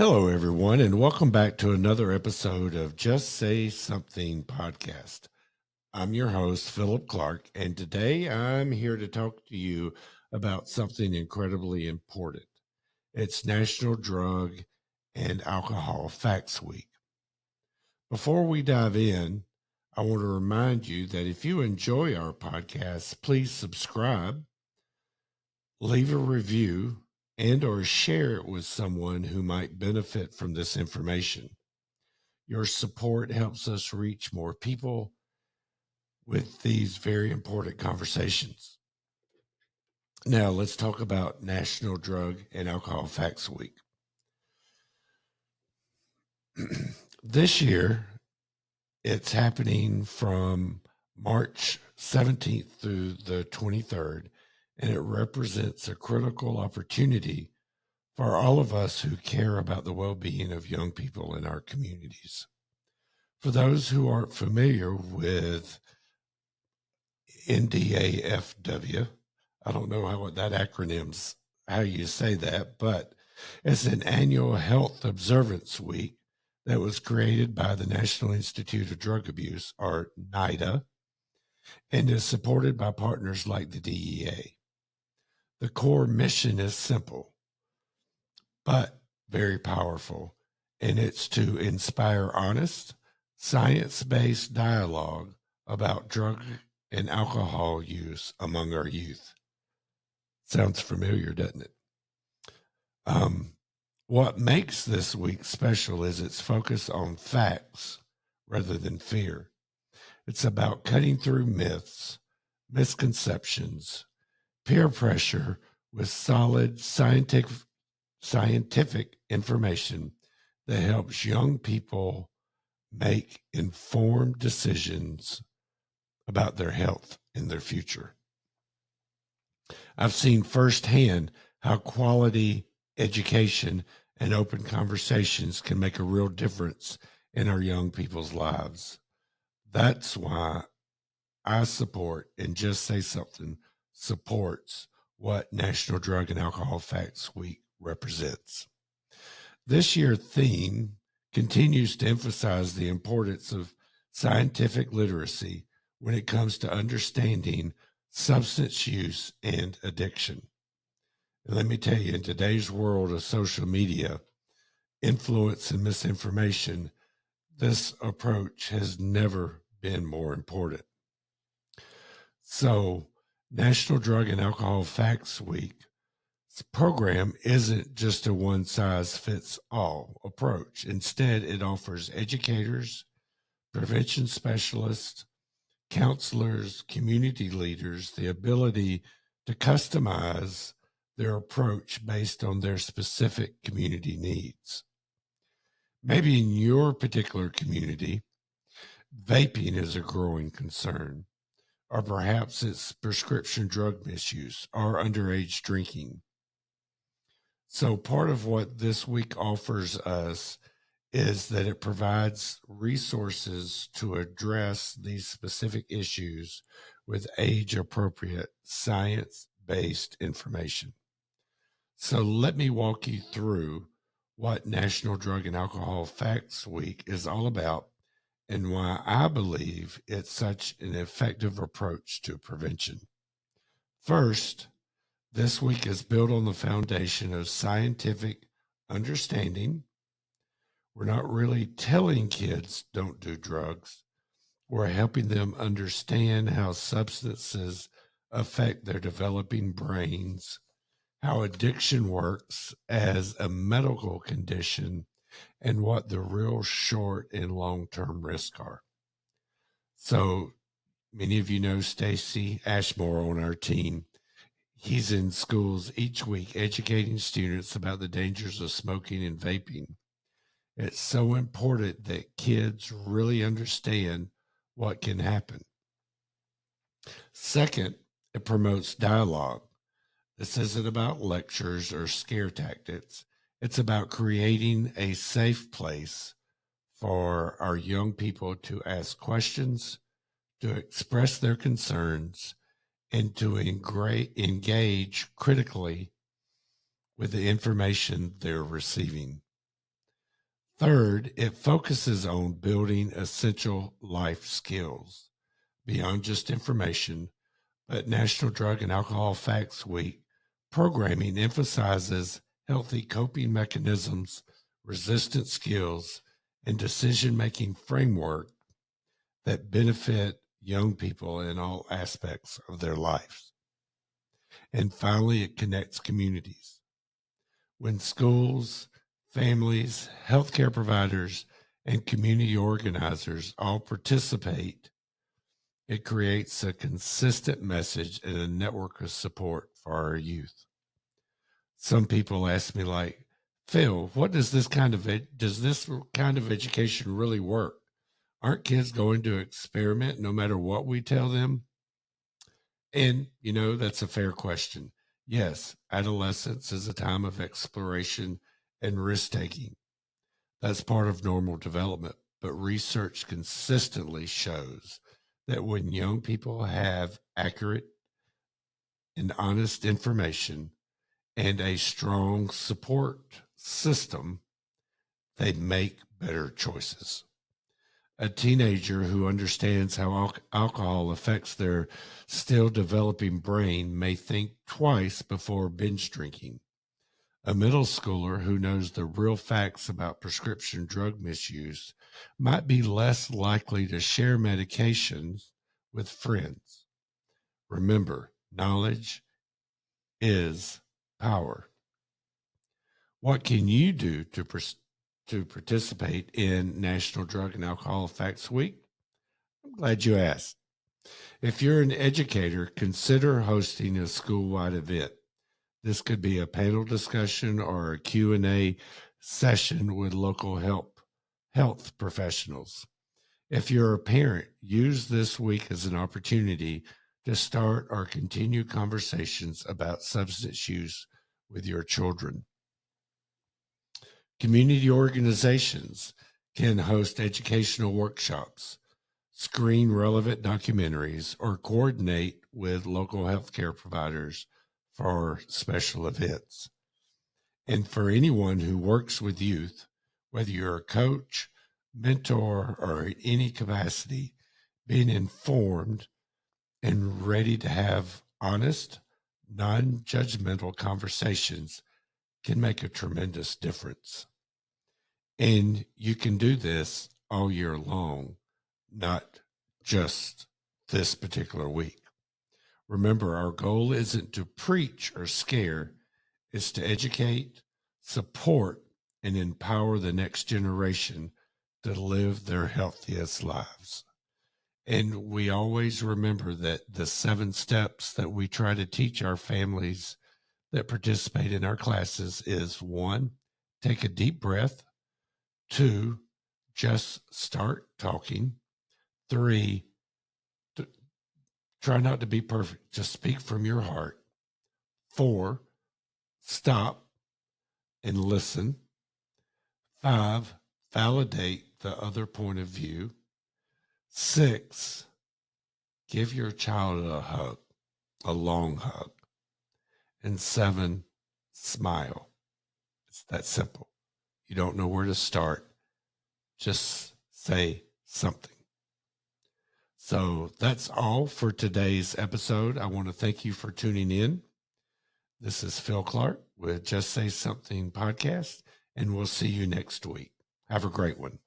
Hello, everyone, and welcome back to another episode of Just Say Something podcast. I'm your host, Phillip Clark, and today I'm here to talk to you about something incredibly important. It's National Drug and Alcohol Facts Week. Before we dive in, I want to remind you that if you enjoy our podcast, please subscribe, leave a review, and or share it with someone who might benefit from this information. Your support helps us reach more people with these very important conversations. Now, let's talk about National Drug and Alcohol Facts Week. This year, it's happening from March 17th through the 23rd, and it represents a critical opportunity for all of us who care about the well-being of young people in our communities. For those who aren't familiar with NDAFW, I don't know what that acronym's, how you say that, but it's an annual health observance week that was created by the National Institute of Drug Abuse, or NIDA, and is supported by partners like the DEA. The core mission is simple, but very powerful, and it's to inspire honest, science-based dialogue about drug and alcohol use among our youth. Sounds familiar, doesn't it? What makes this week special is its focus on facts rather than fear. It's about cutting through myths, misconceptions, peer pressure with solid scientific information that helps young people make informed decisions about their health and their future. I've seen firsthand how quality education and open conversations can make a real difference in our young people's lives. That's why I support and Just Say Something supports what National Drug and Alcohol Facts Week represents. This year's theme continues to emphasize the importance of scientific literacy when it comes to understanding substance use and addiction. And let me tell you, in today's world of social media, influence and misinformation, this approach has never been more important. So, National Drug and Alcohol Facts Week program isn't just a one-size-fits-all approach. Instead, it offers educators, prevention specialists, counselors, community leaders the ability to customize their approach based on their specific community needs. Maybe in your particular community, vaping is a growing concern, or perhaps it's prescription drug misuse or underage drinking. So part of what this week offers us is that it provides resources to address these specific issues with age-appropriate, science-based information. So let me walk you through what National Drug and Alcohol Facts Week is all about and why I believe it's such an effective approach to prevention. First, this week is built on the foundation of scientific understanding. We're not really telling kids don't do drugs. We're helping them understand how substances affect their developing brains, how addiction works as a medical condition, and what the real short and long-term risks are. So many of you know Stacey Ashmore on our team. He's in schools each week educating students about the dangers of smoking and vaping. It's so important that kids really understand what can happen. Second, it promotes dialogue. This isn't about lectures or scare tactics. It's about creating a safe place for our young people to ask questions, to express their concerns, and to engage critically with the information they're receiving. Third, it focuses on building essential life skills beyond just information. But National Drug and Alcohol Facts Week programming emphasizes healthy coping mechanisms, resistant skills, and decision-making framework that benefit young people in all aspects of their lives. And finally, it connects communities. When schools, families, healthcare providers, and community organizers all participate, it creates a consistent message and a network of support for our youth. Some people ask me, like, Phil, what does this kind of education really work? Aren't kids going to experiment no matter what we tell them? And, that's a fair question. Yes, adolescence is a time of exploration and risk taking. That's part of normal development. But research consistently shows that when young people have accurate and honest information and a strong support system, they make better choices. A teenager who understands how alcohol affects their still developing brain may think twice before binge drinking. A middle schooler who knows the real facts about prescription drug misuse might be less likely to share medications with friends. Remember, knowledge is power. What can you do to participate in National Drug and Alcohol Facts Week? I'm glad you asked. If you're an educator, consider hosting a school-wide event. This could be a panel discussion or a Q&A session with local health professionals. If you're a parent, use this week as an opportunity to start or continue conversations about substance use with your children. Community organizations can host educational workshops, screen relevant documentaries, or coordinate with local healthcare providers for special events. And for anyone who works with youth, whether you're a coach, mentor, or in any capacity, being informed and ready to have honest, non-judgmental conversations can make a tremendous difference. And you can do this all year long, not just this particular week. Remember, our goal isn't to preach or scare, it's to educate, support, and empower the next generation to live their healthiest lives. And we always remember that the 7 steps that we try to teach our families that participate in our classes is 1, take a deep breath. 2, just start talking. 3, try not to be perfect. Just speak from your heart. 4, stop and listen. 5, validate the other point of view. 6, give your child a hug, a long hug. And 7, smile. It's that simple. You don't know where to start. Just say something. So that's all for today's episode. I want to thank you for tuning in. This is Phil Clark with Just Say Something podcast, and we'll see you next week. Have a great one.